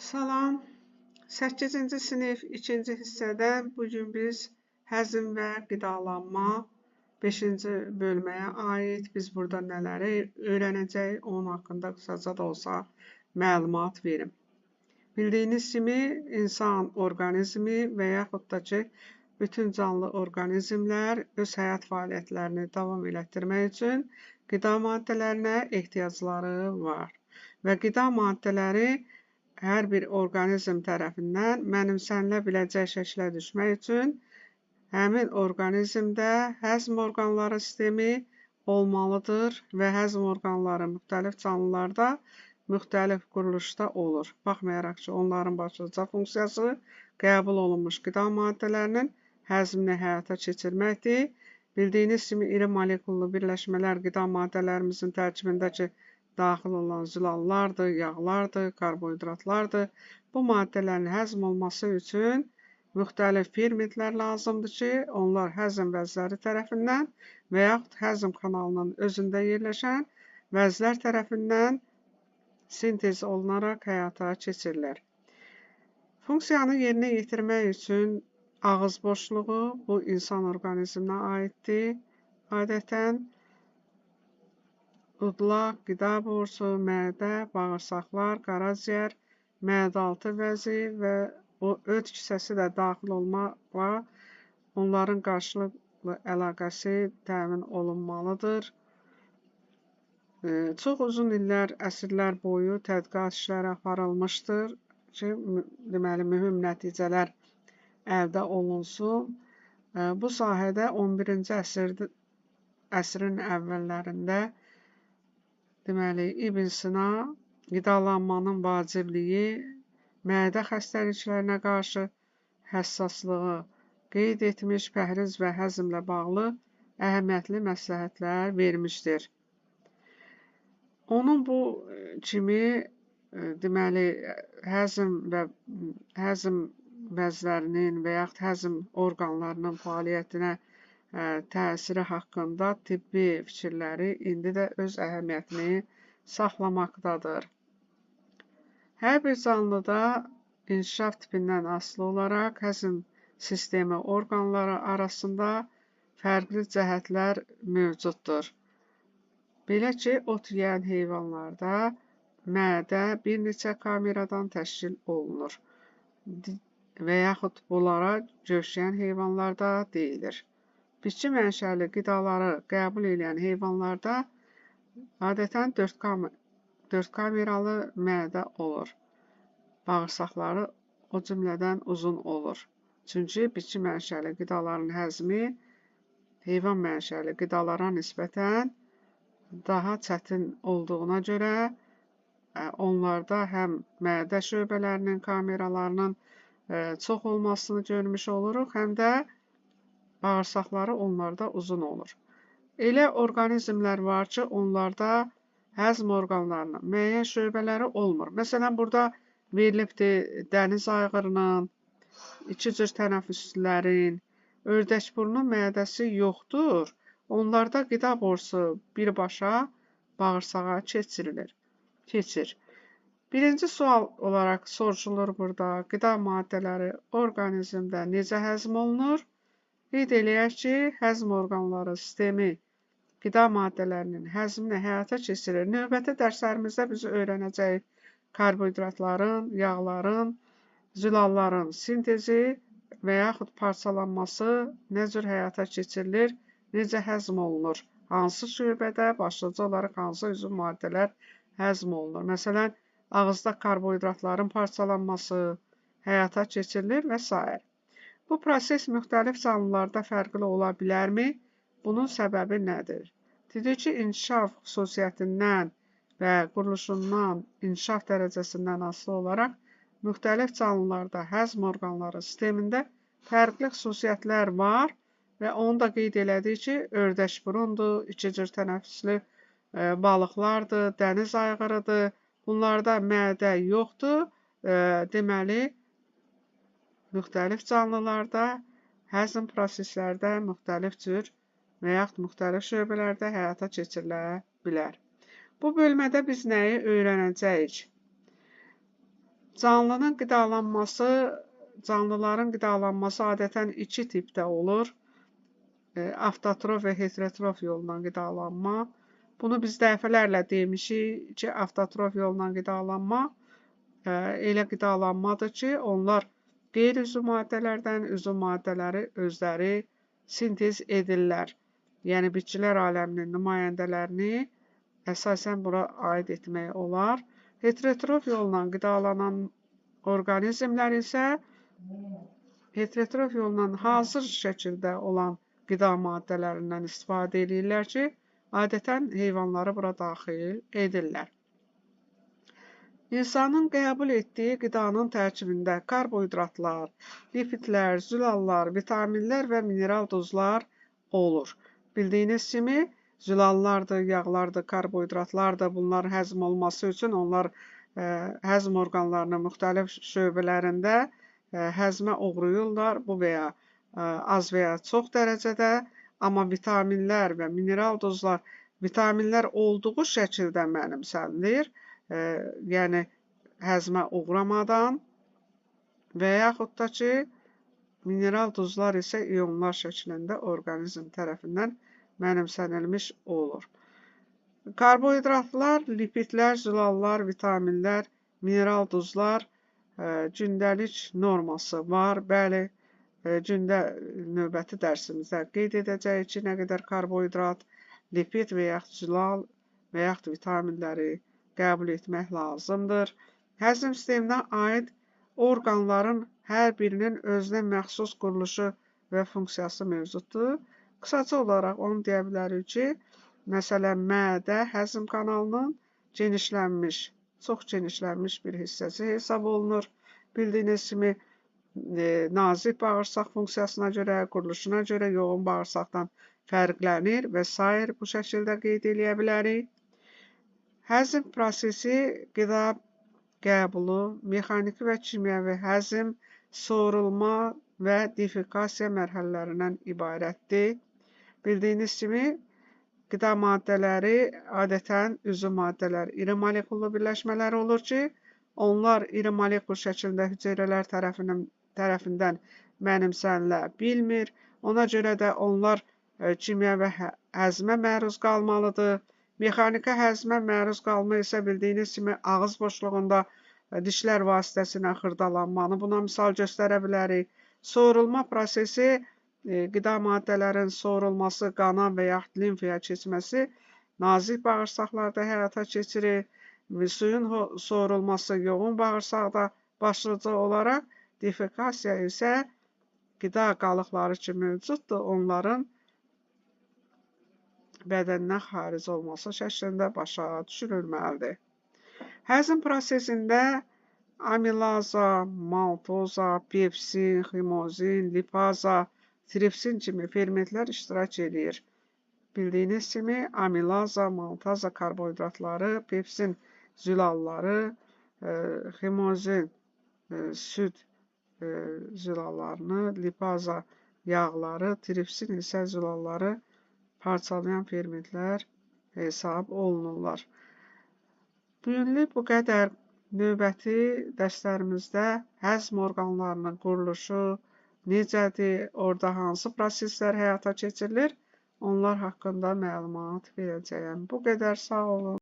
Salam, 8-ci sinif 2-ci hissədə bugün biz həzm və qidalanma 5-ci bölməyə aid biz burada nələri öyrənəcəyik, onun haqqında qısaca da olsa məlumat verim. Bildiyiniz kimi insan orqanizmi və yaxud da ki bütün canlı orqanizmlər öz həyat fəaliyyətlərini davam elətdirmək üçün qida maddələrinə ehtiyacları var və qida maddələri hər bir orqanizm tərəfindən mənimsənilə biləcək şəklə düşmək üçün həmin orqanizmdə həzm orqanları sistemi olmalıdır və həzm orqanları müxtəlif canlılarda müxtəlif quruluşda olur. Baxmayaraq ki, onların başlıca funksiyası qəbul olunmuş qida maddələrinin həzmini həyata keçirməkdir. Bildiyiniz kimi iri molekullu birləşmələr qida maddələrimizin tərkibindəki daxil olan zülallardır, yağlardır, karbohidratlardır. Bu maddələrin həzm olması üçün müxtəlif fermentlər lazımdır ki, onlar həzm vəzləri tərəfindən və yaxud həzm kanalının özündə yerləşən vəzlər tərəfindən sintez olunaraq həyata keçirilir. Funksiyanı yerinə yetirmək üçün ağız boşluğu bu insan orqanizminə aiddir. Adətən udlaq, qida borusu, mədə, bağırsaqlar, qaraciyər, mədə-altı vəzi və o öd kisəsi də daxil olmaqla onların qarşılıqlı əlaqəsi təmin olunmalıdır. Çox uzun illər, əsrlər boyu tədqiqat işləri aparılmışdır ki, deməli, mühüm nəticələr əldə olunsun. Bu sahədə 11-ci əsrin əvvəllərində deməli, İbn Sina qidalanmanın vacibliyi, mədə xəstəliklərinə qarşı həssaslığı qeyd etmiş, pəhriz və həzmlə bağlı əhəmiyyətli məsləhətlər vermişdir. Onun bu kimi deməli, həzm vəzlərinin və yaxud həzm orqanlarının fəaliyyətinə təsiri haqqında tibbi fikirləri indi də öz əhəmiyyətini saxlamaqdadır. Hər bir canlıda inkişaf tipindən asılı olaraq həzm sistemi orqanları arasında fərqli cəhətlər mövcuddur. Belə ki, ot yeyən heyvanlarda mədə bir neçə kameradan təşkil olunur və yaxud bunlara göşləyən heyvanlarda deyilir. Bitki mənşəli qidaları qəbul edən heyvanlarda adətən 4 kameralı mədə olur. Bağırsaqları o cümlədən uzun olur. Çünki bitki mənşəli qidaların həzmi heyvan mənşəli qidalara nisbətən daha çətin olduğuna görə onlarda həm mədə şöbələrinin kameralarının çox olmasını görmüş oluruq, həm də bağırsaqları onlarda uzun olur. Elə orqanizmlər var ki, onlarda həzm orqanlarının müəyyən şöbələri olmur. Məsələn, burada verilibdir dəniz ayğırının, 2 cür tənəffüslərin, ördəkburnun mədəsi yoxdur. Onlarda qida borusu birbaşa bağırsağa keçir. Birinci sual olaraq soruşulur burada, qida maddələri orqanizmdə necə həzm olunur? Qeyd eləyək ki, həzm orqanları sistemi qida maddələrinin həzmini həyata keçirir. Növbəti dərslərimizdə biz öyrənəcəyik karbohidratların, yağların, zülalların sintezi və yaxud parçalanması nə cür həyata keçirilir, necə həzm olunur, hansı şöbədə, başlıca olaraq hansı üzv maddələr həzm olunur. Məsələn, ağızda karbohidratların parçalanması həyata keçirilir və s. Bu proses müxtəlif canlılarda fərqli ola bilərmi? Bunun səbəbi nədir? Dedik ki, inkişaf xüsusiyyətindən və quruluşundan, inkişaf dərəcəsindən asılı olaraq müxtəlif canlılarda həzm orqanları sistemində fərqli xüsusiyyətlər var və onu da qeyd elədik ki, ördəkburundur, 2 cür tənəffüslü balıqlardır, dəniz ayğırıdır. Bunlarda mədə yoxdur. Deməli, müxtəlif canlılarda həzm proseslərdə müxtəlif cür və yaxud müxtəlif şöbələrdə həyata keçirilə bilər. Bu bölmədə biz nəyi öyrənəcəyik? Canlıların qidalanması adətən iki tipdə olur. Avtotrof və heterotrof yolla qidalanma. Bunu biz dəfələrlə demişik ki, avtotrof yolla qidalanma elə qidalanmadır ki, onlar qeyri-üzv maddələrdən üzv maddələri özləri sintez edirlər. Yəni, bitkilər aləminin nümayəndələrini əsasən bura aid etmək olar. Heterotrof yolla qidalanan orqanizmlər isə heterotrof yolla hazır şəkildə olan qida maddələrindən istifadə edirlər ki, adətən heyvanları bura daxil edirlər. İnsanın qəbul etdiyi qidanın tərkibində karbohidratlar, lipidlər, zülallar, vitaminlər və mineral duzlar olur. Bildiyiniz kimi, zülallardır, yağlardır, karbohidratlardır. Bunların həzm olması üçün onlar həzm orqanlarının müxtəlif şöbələrində həzmə uğrayırlar. Bu veya az veya çox dərəcədə, amma vitaminlər və mineral duzlar vitaminlər olduğu şəkildə mənimsənilir. Yəni, həzmə uğramadan və yaxud da ki, mineral duzlar isə ionlar şəklində orqanizm tərəfindən mənimsənilmiş olur. Karbohidratlar, lipidlər, zülallar, vitaminlər, mineral duzlar gündəlik norması var. Bəli, gündə növbəti dərsimizdə qeyd edəcəyik ki, nə qədər karbohidrat, lipid və yaxud zülal və yaxud vitaminləri qəbul etmək lazımdır. Həzm sisteminə aid orqanların hər birinin özünə məxsus quruluşu və funksiyası mövcuddur. Qısaca olaraq onu deyə bilərik ki, məsələn, mədə həzm kanalının çox genişlənmiş bir hissəsi hesab olunur. Bildiyiniz kimi, nazik bağırsaq funksiyasına görə, quruluşuna görə yoğun bağırsaqdan fərqlənir və s. bu şəkildə qeyd edə bilərik. Həzm prosesi qida qəbulu, mexaniki və kimyəvi həzm, soğurulma və defekasiya mərhələlərindən ibarətdir. Bildiyiniz kimi, qida maddələri adətən üzv maddələr iri molekullu birləşmələr olur ki, onlar iri molekul şəklində hüceyrələr tərəfindən mənimsənilə bilmir. Ona görə də onlar kimyəvi həzmə məruz qalmalıdır. Mexaniki həzmə məruz qalma isə bildiyiniz kimi ağız boşluğunda dişlər vasitəsilə xırdalanmanı buna misal göstərə bilərik. Soğurulma prosesi qida maddələrin soğurulması, qana və yaxud limfaya keçməsi nazik bağırsaqlarda həyata keçirir. Suyun soğurulması yoğun bağırsaqda başlıca olaraq, defekasiya isə qida qalıqları ki mövcuddur, onların bədəndən xaric olması şəklində başa düşürülməlidir. Həzm prosesində amilaza, maltoza, pepsin, ximozin, lipaza, tripsin kimi fermentlər iştirak edir. Bildiyiniz kimi, amilaza, maltoza karbohidratları, pepsin zülalları, ximozin süd zülallarını, lipaza yağları, tripsin isə zülalları parçalayan fermentlər hesab olunurlar. Bugünlük bu qədər. Növbəti dərslərimizdə həzm orqanlarının quruluşu necədir, orada hansı proseslər həyata keçirilir, onlar haqqında məlumat verəcəyəm. Bu qədər, sağ olun.